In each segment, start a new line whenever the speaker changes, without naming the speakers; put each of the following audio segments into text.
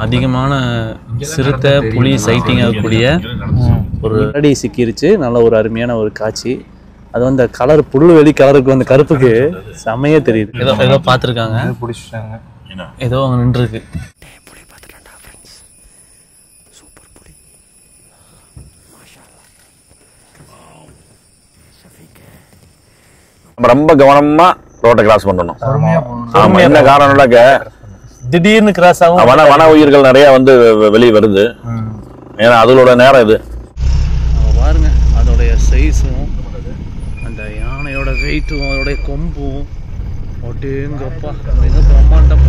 அதிகமான சிறுத்தை புலி சைட்டிங் ஆகக்கூடிய ஒரு அடி சிக்கிருச்சு. நல்ல ஒரு அருமையான ஒரு காட்சி. அது வந்து கலர் புல்வெளி கலருக்கு வந்து கருப்புக்கு செமையே தெரியுது. ஏதோ பார்த்துருக்காங்க, ஏதோ அங்கே நின்றுருக்கு.
ரொம்ப கவனமா ரோட்டை கிராஸ் பண்ணணும். ஆமா, என்ன காரணம்னாக்க
திடீர்னு கிராஸ் ஆகும்.
வன உயிர்கள் நிறைய வந்து வெளியே வருது. ஏன்னா அதோட நேரம் இது.
பாருங்க அதோடைய சைஸும் அந்த யானையோட வெயிட்டும் அதோடைய கொம்பும் ஒட்டேங்கப்பா மிக பிரம்மாண்டம்.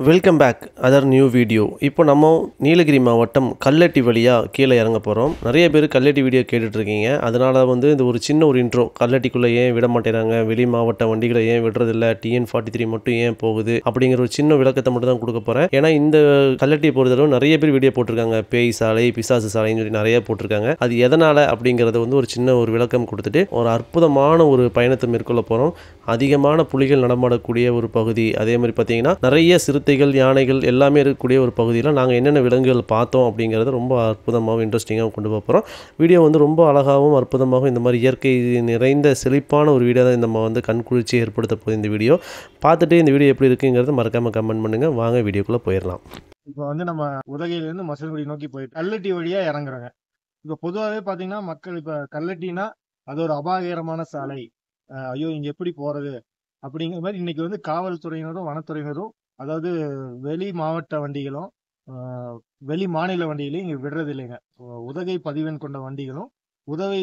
Welcome back other new video. இப்போ நம்ம நீலகிரி மாவட்டம் கல்லட்டி வழியாக கீழே இறங்க போகிறோம். நிறைய பேர் கல்லட்டி வீடியோ கேட்டுட்ருக்கீங்க. அதனால் வந்து இந்த ஒரு சின்ன ஒரு இன்ட்ரோ, கல்லட்டிக்குள்ளே ஏன் விட மாட்டேறாங்க, வெளி மாவட்ட வண்டிகளை ஏன் விடுறதில்ல, TN43 மட்டும் ஏன் போகுது அப்படிங்கிற ஒரு சின்ன விளக்கத்தை மட்டும் தான் கொடுக்க போகிறேன். ஏன்னா இந்த கல்லட்டியை பொறுத்தளவு நிறைய பேர் வீடியோ போட்டிருக்காங்க. பேய் சாலை, பிசாசு சாலைன்னு சொல்லி நிறைய போட்டிருக்காங்க. அது எதனால் அப்படிங்கிறத வந்து ஒரு சின்ன ஒரு விளக்கம் கொடுத்துட்டு ஒரு அற்புதமான ஒரு பயணத்தை மேற்கொள்ள போகிறோம். அதிகமான புலிகள் நடமாடக்கூடிய ஒரு பகுதி, அதே மாதிரி பார்த்தீங்கன்னா நிறைய சிறுத்தைகள், யானைகள் எல்லாமே இருக்கக்கூடிய ஒரு பகுதியில் நாங்கள் என்னென்ன விலங்குகள் பார்த்தோம் அப்படிங்கிறத ரொம்ப அற்புதமாகவும் இன்ட்ரெஸ்டிங்காகவும் கொண்டு போகிறோம். வீடியோ வந்து ரொம்ப அழகாகவும் அற்புதமாகவும் இந்த மாதிரி இயற்கை நிறைந்த செழிப்பான ஒரு வீடியோ தான் நம்ம வந்து கண்குளிர்ச்சி ஏற்படுத்த போகுது. இந்த வீடியோ பார்த்துட்டு இந்த வீடியோ எப்படி இருக்குங்கிறத மறக்காமல் கமெண்ட் பண்ணுங்கள். வாங்க வீடியோக்குள்ளே போயிடலாம்.
இப்போ வந்து நம்ம உதகையிலேருந்து மசல்குடி நோக்கி போயிட்டு கல்லட்டி வழியாக இறங்குறோங்க. இப்போ பொதுவாகவே பார்த்தீங்கன்னா மக்கள் இப்போ கல்லட்டினா அது ஒரு அபாயகரமான சாலை, ஐயோ இங்கே எப்படி போகிறது அப்படிங்கிற மாதிரி இன்னைக்கு வந்து காவல்துறையினரும் வனத்துறையினரும், அதாவது வெளி மாவட்ட வண்டிகளும் வெளி மாநில வண்டிகளையும் இங்கே விடுறது இல்லைங்க. உதகை பதிவெண் கொண்ட வண்டிகளும் உதகை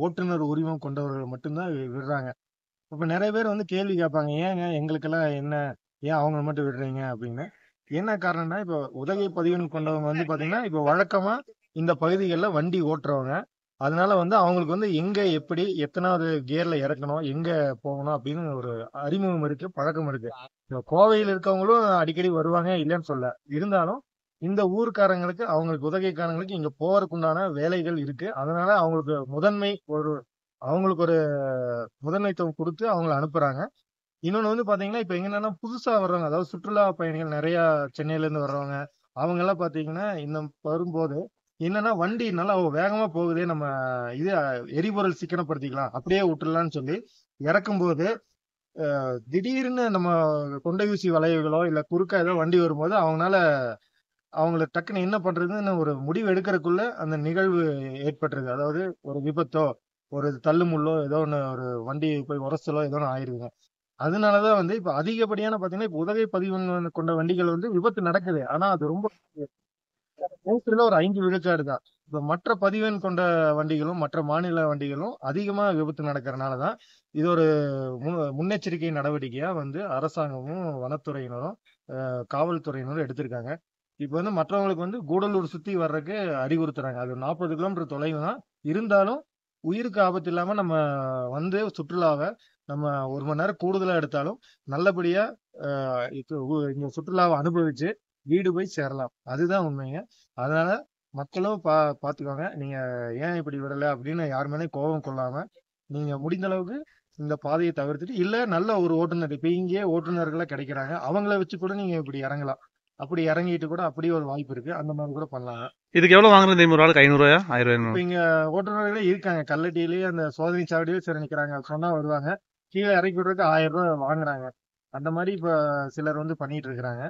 ஓட்டுநர் உரிமம் கொண்டவர்கள் மட்டும்தான் விடுறாங்க. இப்போ நிறைய பேர் வந்து கேள்வி கேட்பாங்க, ஏங்க எங்களுக்கெல்லாம் என்ன, ஏன் அவங்க மட்டும் விடுறீங்க அப்படின்னு. என்ன காரணம்னா, இப்போ உதகை பதிவெண் கொண்டவங்க வந்து பார்த்தீங்கன்னா இப்போ வழக்கமாக இந்த பகுதிகளில் வண்டி ஓட்டுறவங்க. அதனால வந்து அவங்களுக்கு வந்து எங்க எப்படி எத்தனாவது கியர்ல இறக்கணும், எங்க போகணும் அப்படின்னு ஒரு அறிமுகம் இருக்கு, பழக்கம் இருக்கு. கோவையில் இருக்கவங்களும் அடிக்கடி வருவாங்க, இல்லைன்னு சொல்ல. இருந்தாலும் இந்த ஊருக்காரங்களுக்கு, அவங்களுக்கு உதகைக்காரங்களுக்கு இங்க போறதுக்குண்டான வேலைகள் இருக்கு. அதனால அவங்களுக்கு ஒரு முதன்மைத்துவம் கொடுத்து அவங்களை அனுப்புறாங்க. இன்னொன்னு வந்து பாத்தீங்கன்னா இப்ப என்னன்னா புதுசா வர்றவங்க, அதாவது சுற்றுலா பயணிகள் நிறைய சென்னையில இருந்து வர்றவங்க, அவங்க எல்லாம் பாத்தீங்கன்னா இந்த வரும்போது என்னன்னா வண்டி நல்லா வேகமா போகுதே, நம்ம இது எரிபொருள் சிக்கனப்படுத்திக்கலாம், அப்படியே விட்டுலான்னு சொல்லி இறக்கும்போது திடீர்னு நம்ம கொண்டை ஊசி வளைவுகளோ இல்ல குறுக்கா ஏதோ வண்டி வரும்போது அவங்கள டக்குன்னு என்ன பண்றதுன்னு ஒரு முடிவு எடுக்கிறதுக்குள்ள அந்த நிகழ்வு ஏற்பட்டுருது. அதாவது ஒரு விபத்தோ ஒரு தள்ளுமுள்ளோ ஏதோ ஒன்று, ஒரு வண்டி போய் உரசலோ ஏதோ ஒன்று ஆயிருதுங்க. அதனாலதான் வந்து இப்ப அதிகப்படியான பாத்தீங்கன்னா இப்ப உதகை பதிவு கொண்ட வண்டிகள் வந்து விபத்து நடக்குது. ஆனா அது ரொம்ப 100ல ஒரு 5 விழுக்காடு தான். இப்ப மற்ற பதிவெண் கொண்ட வண்டிகளும் மற்ற மாநில வண்டிகளும் அதிகமா விபத்து நடக்கிறதுனாலதான் இது ஒரு முன்னெச்சரிக்கை நடவடிக்கையா வந்து அரசாங்கமும் வனத்துறையினரும் காவல்துறையினரும் எடுத்திருக்காங்க. இப்ப வந்து மற்றவங்களுக்கு வந்து கூடலூர் சுத்தி வர்றதுக்கு அறிவுறுத்துறாங்க. அது 40 கிலோமீட்டர் தொலைவு தான். இருந்தாலும் உயிருக்கு ஆபத்து இல்லாம நம்ம வந்து சுற்றுலாவை நம்ம 1 மணி நேரம் கூடுதலா எடுத்தாலும் நல்லபடியா இந்த சுற்றுலாவை அனுபவிச்சு வீடு போய் சேரலாம். அதுதான் உண்மைங்க. அதனால மக்களும் பாத்துக்கோங்க. நீங்க ஏன் இப்படி விடல அப்படின்னு யார் மேலே கோபம் கொள்ளாம நீங்க முடிந்த அளவுக்கு இந்த பாதையை தவிர்த்துட்டு, இல்ல நல்ல ஒரு ஓட்டுநர், இப்ப இங்கேயே ஓட்டுநர்களா கிடைக்கிறாங்க, அவங்கள வச்சு கூட நீங்க இப்படி இறங்கலாம். அப்படி இறங்கிட்டு கூட அப்படியே ஒரு வாய்ப்பு இருக்கு, அந்த மாதிரி கூட பண்ணலாம்.
இதுக்கு எவ்வளவு வாங்குறது தெரியுமா? ஒரு ஆளுக்கு 500 1000?
இப்ப இங்க ஓட்டுநர்களே இருக்காங்க, கல்லட்டிலேயே அந்த சோதனை சாவடியே சரி நிக்கிறாங்க, சொன்னா வருவாங்க. கீழே இறக்கி விடுறதுக்கு 1000 ரூபாய் வாங்குறாங்க. அந்த மாதிரி இப்ப சிலர் வந்து பண்ணிட்டு இருக்கிறாங்க.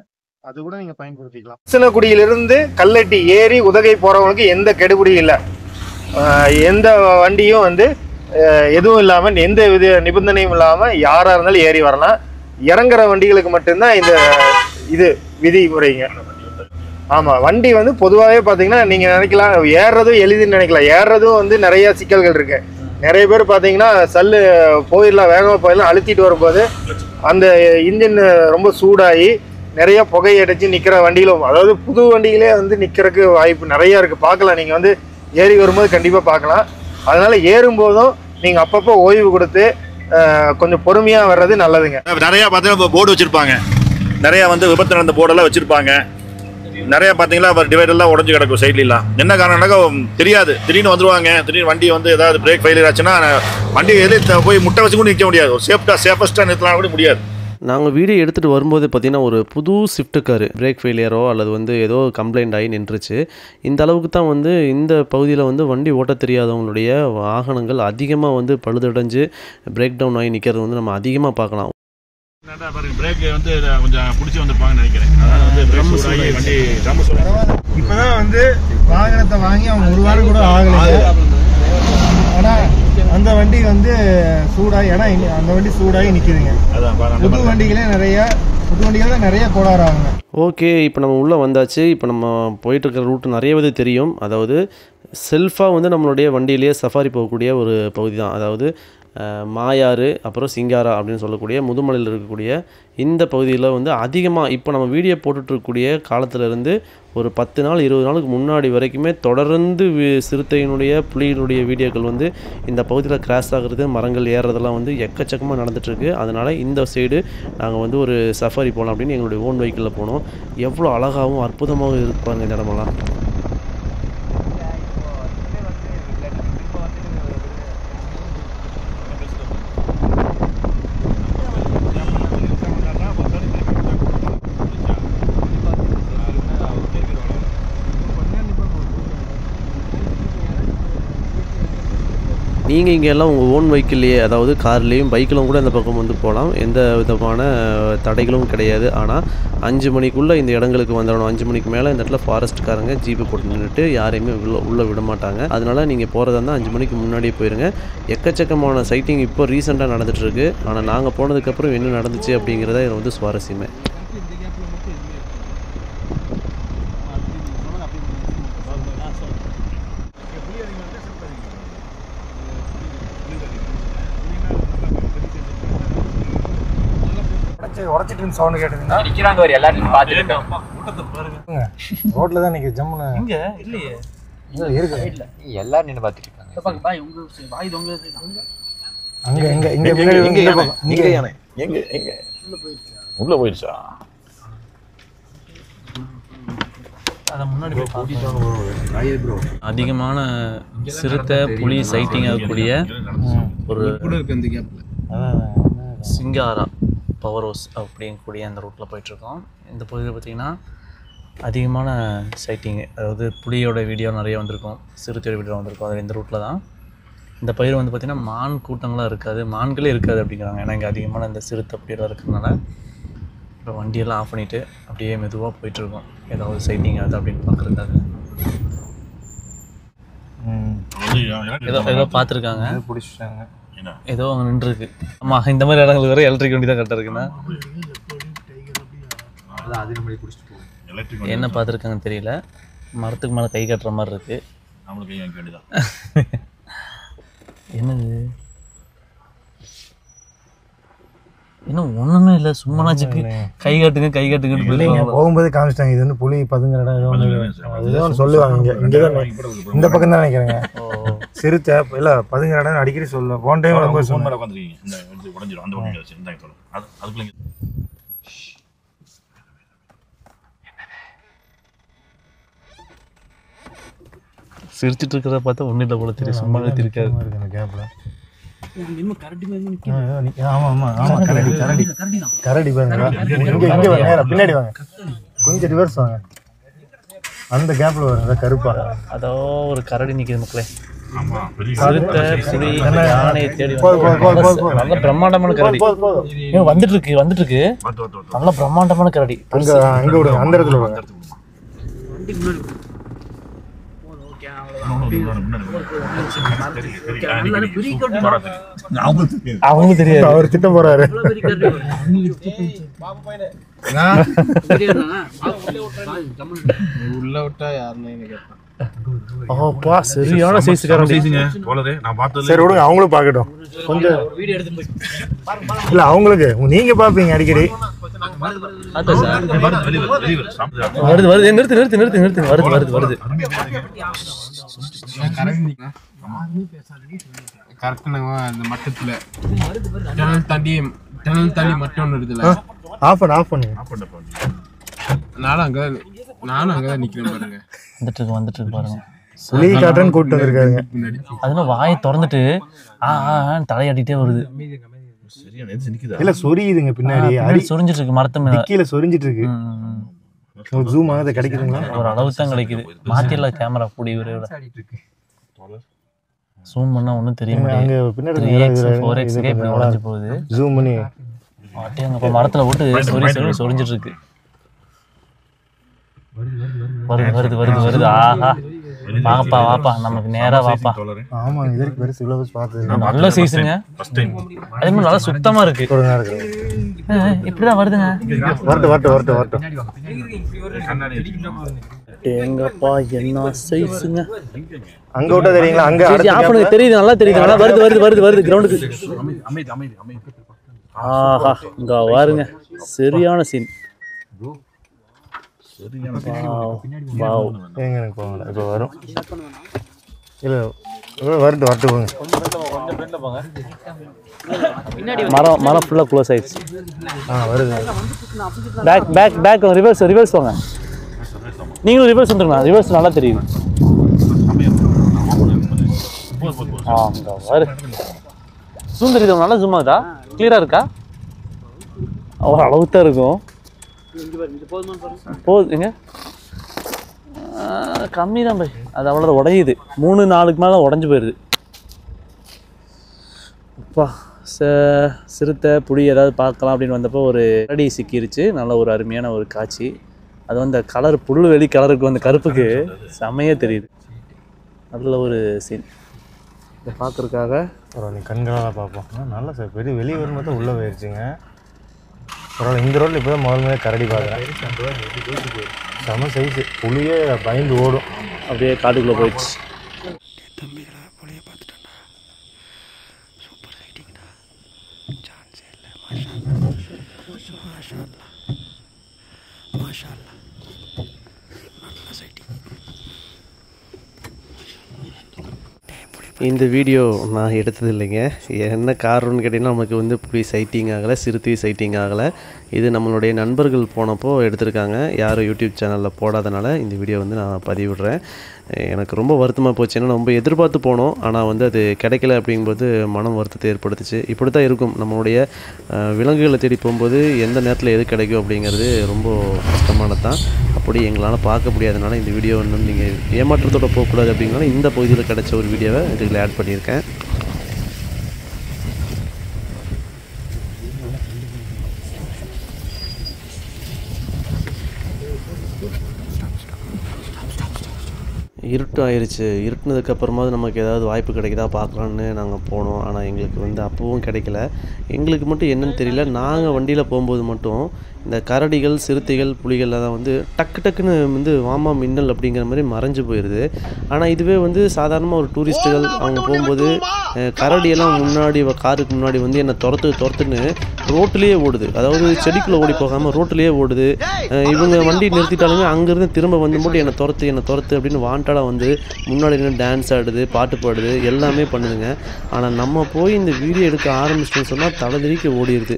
அது கூட நீங்க பயன்படுத்திக்கலாம். சின்னக்குடியிலிருந்து கல்லட்டி ஏறி உதகை போறவங்களுக்கு எந்த கெடுபிடியும் இல்லை. எந்த வண்டியும் வந்து எதுவும் இல்லாம, எந்த வித நிபந்தனையும் இல்லாம யாரா இருந்தாலும் ஏறி வரலாம். இறங்குற வண்டிகளுக்கு மட்டும்தான் இது விதிமுறைங்க. ஆமா, வண்டி வந்து பொதுவாகவே பாத்தீங்கன்னா நீங்க நினைக்கலாம் ஏறுறதும் எளிதுன்னு நினைக்கலாம். ஏறுறதும் வந்து நிறைய சிக்கல்கள் இருக்கு. நிறைய பேர் பாத்தீங்கன்னா சல்லு போயிடலாம், வேகமா போயிடலாம், அழுத்திட்டு வரும்போது அந்த இன்ஜின் ரொம்ப சூடாகி நிறைய புகையடிச்சு நிக்கிற வண்டிகளும், அதாவது புது வண்டிகளே வந்து நிக்கிறதுக்கு வாய்ப்பு நிறைய இருக்கு. பார்க்கலாம், நீங்க வந்து ஏறி வரும்போது கண்டிப்பா பார்க்கலாம். அதனால ஏறும் போதும் நீங்க அப்பப்போ ஓய்வு கொடுத்து கொஞ்சம் பொறுமையா வர்றது நல்லதுங்க.
நிறைய பார்த்தீங்கன்னா போர்டு வச்சிருப்பாங்க, நிறைய வந்து விபத்து நடந்த போர்டெல்லாம் வச்சிருப்பாங்க. நிறைய பார்த்தீங்களா டிவைடர்லாம் உடஞ்சி கிடக்கும் சைட்லாம். என்ன காரணம்னாக்கா தெரியாது, திடீர்னு வந்துருவாங்க, திடீர்னு வண்டி வந்து ஏதாவது பிரேக் ஃபெயிலியர் ஆச்சுன்னா வண்டி எதில் போய் முட்டை வச்சு கூட நிற்க முடியாது. ஒரு சேஃபஸ்ட்டாக நிறுத்தலாம் கூட முடியாது.
நாங்கள் வீடியோ எடுத்துகிட்டு வரும்போது பார்த்திங்கன்னா ஒரு புது ஸ்விஃப்ட் காரு பிரேக் ஃபெயிலியரோ அல்லது வந்து ஏதோ கம்ப்ளைண்ட் ஆகி நின்றுச்சு. இந்த அளவுக்கு தான் வந்து இந்த பகுதியில் வந்து வண்டி ஓட்ட தெரியாதவங்களுடைய வாகனங்கள் அதிகமாக வந்து பழுதடைஞ்சு பிரேக் டவுன் ஆகி நிற்கிறது வந்து நம்ம அதிகமாக பார்க்கலாம்.
பிரேக் வந்து கொஞ்சம் பிடிச்சி வந்திருப்பாங்கன்னு நினைக்கிறேன்.
இப்போதான் வந்து வாகனத்தை வாங்கி அவங்க ஒரு வாரம் கூட ஆகலை. ஆனால் அந்த வண்டி வந்து சூடாகி, ஏன்னா அந்த வண்டி சூடாகி நிற்கிதுங்க. புது வண்டிகள் தான் நிறைய கோளாறு ஆகுங்க.
ஓகே, இப்போ நம்ம உள்ளே வந்தாச்சு. இப்போ நம்ம போயிட்டுருக்கிற ரூட்டு நிறையவே தெரியும். அதாவது செல்ஃபாக வந்து நம்மளுடைய வண்டியிலேயே சஃபாரி போகக்கூடிய ஒரு பகுதி தான். அதாவது மாயாறு அப்புறம் சிங்காரா அப்படின்னு சொல்லக்கூடிய முதுமலையில் இருக்கக்கூடிய இந்த பகுதியில் வந்து அதிகமாக இப்போ நம்ம வீடியோ போட்டுட்ருக்கக்கூடிய காலத்திலேருந்து ஒரு 10 நாள் 20 நாளுக்கு முன்னாடி வரைக்குமே தொடர்ந்து சிறுத்தையினுடைய புலியினுடைய வீடியோக்கள் வந்து இந்த பகுதியில் கிராஸ் ஆகிறது, மரங்கள் ஏறுறதெல்லாம் வந்து எக்கச்சக்கமாக நடந்துகிட்ருக்கு. அதனால் இந்த சைடு நாங்கள் வந்து ஒரு சஃபாரி போகலாம் அப்படின்னு எங்களுடைய ஓன் வெஹிக்கிளில் போனோம். எவ்வளோ அழகாகவும் அற்புதமாகவும் இருப்பாங்க இந்த இடமெல்லாம். நீங்கள் இங்கே எல்லாம் உங்கள் ஓன் வெஹிக்கிள்லேயே, அதாவது கார்லேயும் பைக்கிலும் கூட இந்த பக்கம் வந்து போகலாம். எந்த விதமான தடைகளும் கிடையாது. ஆனால் 5 மணிக்குள்ளே இந்த இடங்களுக்கு வந்துடணும். 5 மணிக்கு மேலே இந்த இடத்துல ஃபாரஸ்ட்காரங்க ஜீப்பு போட்டு நின்றுட்டு யாரையுமே உள்ளே விட மாட்டாங்க. அதனால் நீங்கள் போகிறதா இருந்தால் 5 மணிக்கு முன்னாடியே போயிருங்க. எக்கச்சக்கமான சைட்டிங் இப்போ ரீசெண்டாக நடந்துகிட்ருக்கு. ஆனால் நாங்கள் போனதுக்கப்புறம் என்ன நடந்துச்சு அப்படிங்கிறத இதில் வந்து சுவாரஸ்யமே.
உடச்சிட்டு சவுண்ட் கேட்டதுன்னா
நிக்கிறாங்க ஒரு எல்லாரும் பார்த்துட்டோம்.
ரோட்ல தான் நிக்க ஜம்முன்னு
இங்க இல்லையே,
இங்க இருக்கு
இல்ல எல்லாரும் நின்னு பார்த்துட்டு இருக்காங்க.
பாருங்க பாய், உங்க வாய் தொங்க
அங்க எங்க இங்க முன்னாடி
எங்க யானை எங்க உள்ள போயிடுச்சா?
அதை முன்னாடி அதிகமான சிறுத்தை புலி சைட்டிங் ஆகக்கூடிய ஒரு சிங்காரா பவர் ஹவுஸ் அப்படிங்கக்கூடிய அந்த ரூட்டில் போயிட்டுருக்கோம். இந்த பகுதியில் பார்த்திங்கன்னா அதிகமான சைட்டிங்கு, அதாவது புலியோட வீடியோ நிறைய வந்திருக்கும், சிறுத்தையோட வீடியோ வந்திருக்கும். அதில் இந்த ரூட்டில் தான். இந்த பயிர் வந்து பார்த்திங்கன்னா மான் கூட்டங்களாக இருக்காது, மான்களே இருக்காது அப்படிங்கிறாங்க. ஏன்னா இங்கே அதிகமான இந்த சிறுத்தை அப்படியெல்லாம் இருக்கிறதுனால இப்போ வண்டியெல்லாம் ஆஃப் பண்ணிவிட்டு அப்படியே மெதுவாக போயிட்டுருக்கோம். ஏதாவது சைட்டிங் ஆகுது அப்படின்னு பார்க்குறதுக்காக. ஏதோ பார்த்துருக்காங்க,
பிடிச்சிட்டாங்க.
ஏதோ அங்கே நின்றுருக்கு. ஆமாம், இந்த மாதிரி இடங்களுக்கு வர எலக்ட்ரிக் வண்டி தான் கரெக்டாக இருக்குண்ணா. என்ன பார்த்துருக்காங்கன்னு தெரியல. மரத்துக்கு மேலே கை கட்டுற மாதிரி இருக்கு. என்னது இன்னும் ஒன்றுமே இல்லை, சும்மானாச்சுக்கு கை காட்டுங்கன்னு
பிள்ளைங்க போகும்போது காமிச்சிட்டாங்க. இது வந்து புலி பதுங்குற இடம், ஏதோ ஒன்று சொல்லுவாங்க. இங்கே தான் இந்த பக்கம் தான் நினைக்கிறேங்க. சிறுத்தை இல்லை பதுங்குற இடம் அடிக்கடி சொல்லுவேன். போன டைம் வரும்போது
சிரிச்சிட்டு இருக்கிறத பார்த்தா ஒன்றும் இல்லை போல தெரியும், சும்மா இருக்காது.
அந்த கேப்ல கரடி பாருங்க, பின்னாடி வாங்க, கொஞ்சம் ரிவர்ஸ் வாங்க. அந்த கேப்ல வரும் கருப்பா,
அதோ ஒரு கரடி நிக்குது மக்களே. சிறுத்தை புலி யானையை தேடி நல்ல பிரம்மாண்டமான கரடி வந்துட்டு இருக்கு. நல்ல பிரம்மாண்டமான கரடி.
அங்க விடுங்க, அந்த இடத்துல விடுங்க.
அவங்களுக்கு தெரியாது,
அவர் திட்ட போறாரு. உள்ள விட்டா யாருன்னு கேட்பான்.
சரியான சைஸ்காரன்.
சரி விடுங்க, அவங்களும் பார்க்கட்டும் கொஞ்சம். இல்ல அவங்களுக்கு நீங்க பாப்பீங்க அடிக்கடி.
வருது நிறுத்து வருது.
கரெக்டுங்க. அந்த மட்டத்துல டனல் தண்ணி மட்டும் ஒன்று இருக்குல்ல,
ஆஃப் பண்ணு.
நானும் அங்கே நானும் அங்கதான் நிக்கிறேன் பாருங்க.
வந்துட்டு இருக்கு பாருங்க.
புலி காட்டுன்னு கூப்பிட்டு வந்திருக்காங்க.
அதெல்லாம் வாயை திறந்துட்டு தலையாட்டிட்டே வருது.
இல்ல சொரியுதுங்க பின்னாடி
சொரிஞ்சிட்டு இருக்கு மரத்து மேல
கீழே சொரிஞ்சிட்டு இருக்கு. ஜூம் ஆகுது கிடைக்குதுங்களா?
ஒரு அளவு தான் கிடைக்குது. மாத்திரல கேமரா கூடி விரைவில் ஜூம் பண்ணா ஒன்றும் தெரிய
அங்க
மாட்டேங்குது.
பின்னாடி
3x 4x இப்படி உடஞ்சி போகுது.
ஜூம் பண்ணி
அங்க மரத்துல போட்டு சொரிஞ்சிட்டு இருக்கு. வருது. ஆஹா வாப்பா வாப்பா நமக்கு நேரா வாப்பா.
ஆமா இதற்கு பெருசு இவ்வளவு பார்த்தது
நல்ல சைஸுங்க. அதே மாதிரி நல்லா சுத்தமா இருக்கு. இப்படிதான் வருதுங்க.
வரட்டும்.
எங்கப்பா என்ன சைஸுங்க.
அங்க விட்டா தெரியுங்களா? அங்க
தெரியுது நல்லா தெரியுது. நல்லா வருது கிரவுண்டுக்கு. ஆஹா இங்க பாருங்க சரியான சீன்.
இப்போ வரும். இல்ல வரட்டு போங்க.
மரம் ஃபுல்லா க்ளோஸ் ஆயிடுச்சு.
வருது.
பேக் ரிவர்ஸ் வாங்க. நீங்களும் ரிவர்ஸ் வந்துருங்க. ரிவர்ஸ் நல்லா தெரியுது. அங்க வரு. ஜூம் தெரியுது. நல்லா ஜூம் ஆகுதா? கிளியரா இருக்கா? ஒரு அளவு தான் இருக்கும். போகுதுங்க. கம்மி தான் பை. அது அவ்வளோதான் உடையுது. 3-4க்கு மேலே உடஞ்சி போயிடுது. அப்பா சிறுத்தை புளி ஏதாவது பார்க்கலாம் அப்படின்னு வந்தப்போ ஒரு கரடி சிக்கிருச்சு. நல்ல ஒரு அருமையான ஒரு காட்சி. அது வந்து கலர் புல்வெளி கலருக்கு வந்து கருப்புக்கு செம்மையே தெரியுது. நல்ல ஒரு சீன். இதை பார்க்குறதுக்காக
நீ கண்களால் பார்ப்போம். நல்லா சார் பெரிய வெளியே வரும்போது தான் உள்ளே போயிடுச்சுங்க. பரவாயில்ல. இந்த ரோட்டில் இப்போ தான் முதல்ல கரடி பார்க்குறேன். செம சைஸு. புளியே பயந்து ஓடும்.
அப்படியே காட்டுக்குள்ளே போயிடுச்சு.
இந்த வீடியோ நான் எடுத்தது இல்லைங்க. என்ன காரணம்னு கேட்டிங்கன்னா நமக்கு வந்து புலி சைட்டிங் ஆகலை, சிறுத்தை சைட்டிங் ஆகலை. இது நம்மளுடைய நண்பர்கள் போனப்போ எடுத்திருக்காங்க. யாரும் யூடியூப் சேனலில் போடாதனால இந்த வீடியோ வந்து நான் பதிவிடுறேன். எனக்கு ரொம்ப வருத்தமாக போச்சு. ஏன்னா ரொம்ப எதிர்பார்த்து போனோம். ஆனால் வந்து அது கிடைக்கல அப்படிங்கும்போது மனம் வருத்தத்தை ஏற்படுத்துச்சு. இப்படி தான் இருக்கும் நம்மளுடைய விலங்குகளை தேடி போகும்போது எந்த நேரத்தில் எது கிடைக்கும் அப்படிங்கிறது ரொம்ப கஷ்டமானது தான். அப்படி எங்களால் பார்க்க முடியாதனால இந்த வீடியோ வந்து நீங்கள் ஏமாற்றத்தோடு போகக்கூடாது அப்படிங்கிறனால இந்த பகுதியில் கிடைச்ச ஒரு வீடியோவை இதுக்குள்ள ஆட் பண்ணியிருக்கேன். இருட்டு ஆயிடுச்சு. இருட்டுனதுக்கப்புறமாவது நமக்கு ஏதாவது வாய்ப்பு கிடைக்குதா பார்க்கலான்னு நாங்கள் போனோம். ஆனால் எங்களுக்கு வந்து அப்பவும் கிடைக்கல. எங்களுக்கு மட்டும் என்னன்னு தெரியல. நாங்கள் வண்டியில் போகும்போது மட்டும் இந்த கரடிகள், சிறுத்தைகள், புலிகள் தான் வந்து டக்குன்னு வந்து வாமா மின்னல் அப்படிங்கிற மாதிரி மறைஞ்சு போயிடுது. ஆனால் இதுவே வந்து சாதாரணமாக ஒரு டூரிஸ்ட்டுகள் அவங்க போகும்போது கரடியெல்லாம் முன்னாடி காருக்கு முன்னாடி வந்து என்னை துரத்துன்னு ரோட்டிலேயே ஓடுது. அதாவது செடிக்குள்ளே ஓடி போகாமல் ரோட்டிலேயே ஓடுது. இவங்க வண்டி நிறுத்திட்டாலுமே அங்கேருந்து திரும்ப வந்து மட்டும் என்னை துரத்து அப்படின்னு வாண்டடாக வந்து முன்னாடி நின்று டான்ஸ் ஆடுது, பாட்டு பாடுது, எல்லாமே பண்ணுதுங்க. ஆனால் நம்ம போய் இந்த வீடியோ எடுக்க ஆரம்பிச்சிட்டோன்னு சொன்னால் தலைதிரிக்க ஓடிடுது.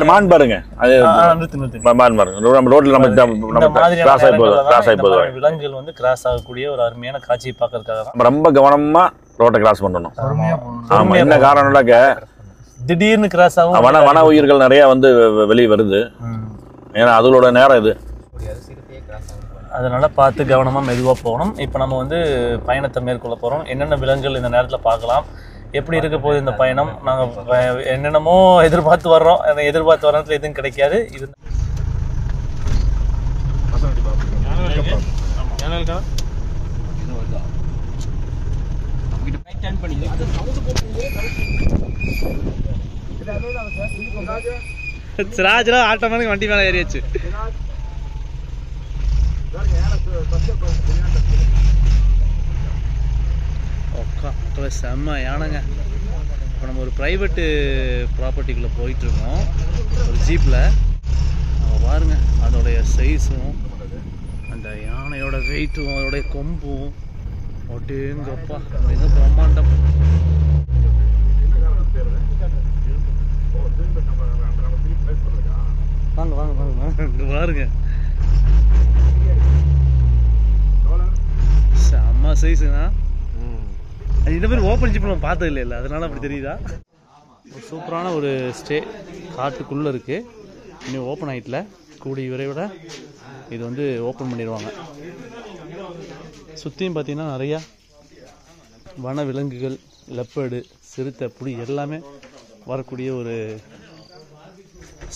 மான் பாருங்க. அது மான் பாருங்க. நம்ம ரோட்ல நம்ம கிராஸ் ஆகி போகுது.
விலங்குகள் வந்து கிராஸ் ஆகக்கூடிய ஒரு அருமையான காட்சியை பார்க்கறதுக்காக
நம்ம ரொம்ப கவனமா ரோட்டை கிராஸ் பண்ணணும். ஆமா. என்ன காரணம்னாக்க
திடீர்னு கிராஸ் ஆகும்.
வன உயிர்கள் நிறைய வந்து வெளியே வருது. ஏன்னா அதோட நேரம் இது.
அதனால பார்த்து கவனமாக மெதுவாக போகணும். இப்போ நம்ம வந்து பயணத்தை மேற்கொள்ள போகிறோம். என்னென்ன விலங்குகள் இந்த நேரத்தில் பார்க்கலாம், எப்படி இருக்க போகுது இந்த பயணம். நாங்கள் என்னென்னமோ எதிர்பார்த்து வர்றோம். எதிர்பார்த்து வர நேரத்தில் எதுவும் கிடைக்காது. இது ராஜரா ஆட்டோமேட்டிக் வண்டி மேலே ஏறியாச்சு. செம்ம யானைங்க. இப்போ நம்ம ஒரு ப்ரைவேட்டு ப்ராப்பர்ட்டிக்குள்ளே போயிட்டுருக்கோம் ஒரு ஜீப்பில். அங்கே பாருங்க அதோடைய சைஸும் அந்த யானையோட வெயிட்டும் அதோடைய கொம்பும் அப்படிங்கப்பா மிக பிரம்மாண்டம். வாங்க வாங்க வாங்க வாங்க இங்க பாருங்க செம்ம சைஸுண்ணா. அது இந்த மாதிரி ஓப்பன் ஜிப் நம்ம பார்த்தது இல்லை அதனால அப்படி தெரியுதா. ஒரு சூப்பரான ஒரு ஸ்டே காட்டுக்குள்ளே இருக்குது. இன்னும் ஓப்பன் ஆகிட்டல, கூடிய விரைவில் இது வந்து ஓப்பன் பண்ணிடுவாங்க. சுற்றியும் பார்த்தீங்கன்னா நிறையா வன விலங்குகள், லெப்பர்டு, சிறுத்தை, புலி எல்லாமே வரக்கூடிய ஒரு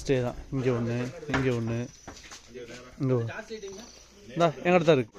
ஸ்டே தான். இங்கே ஒன்று, இங்கே ஒன்று, இங்கே ஒன்று, இந்தா எங்கிட்ட தான் இருக்கு.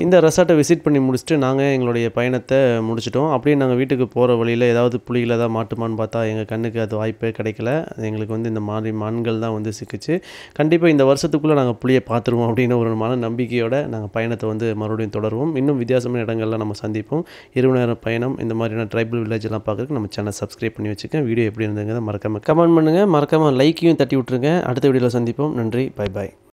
இந்த ரெசார்ட்டை விசிட் பண்ணி முடிச்சுட்டு நாங்கள் எங்களுடைய பயணத்தை முடிச்சிட்டோம். அப்படியே நாங்கள் வீட்டுக்கு போகிற வழியில் ஏதாவது புலிகள் ஏதாவது மாட்டுமான்னு பார்த்தா எங்கள் கண்ணுக்கு அது வாய்ப்பே கிடைக்கல. எங்களுக்கு வந்து இந்த மாதிரி மான்கள் தான் வந்து சிக்கிச்சு. கண்டிப்பாக இந்த வருஷத்துக்குள்ளே நாங்கள் புலியை பார்த்துருவோம் அப்படின்னு ஒரு மன நம்பிக்கையோடு நாங்கள் பயணத்தை வந்து மறுபடியும் தொடருவோம். இன்னும் வித்தியாசமான இடங்கள்லாம் நம்ம சந்திப்போம். இரவு நேர பயணம், இந்த மாதிரியான ட்ரைபல் வில்லேஜ் எல்லாம் பார்க்குறதுக்கு நம்ம சேனல் சப்ஸ்கிரைப் பண்ணி வச்சுக்கேன். வீடியோ எப்படி இருந்ததுங்க மறக்காமல் கமெண்ட் பண்ணுங்கள், மறக்காமல் லைக்கையும் தட்டி விட்ருங்க. அடுத்த வீடியோவில் சந்திப்போம். நன்றி, பை பாய்.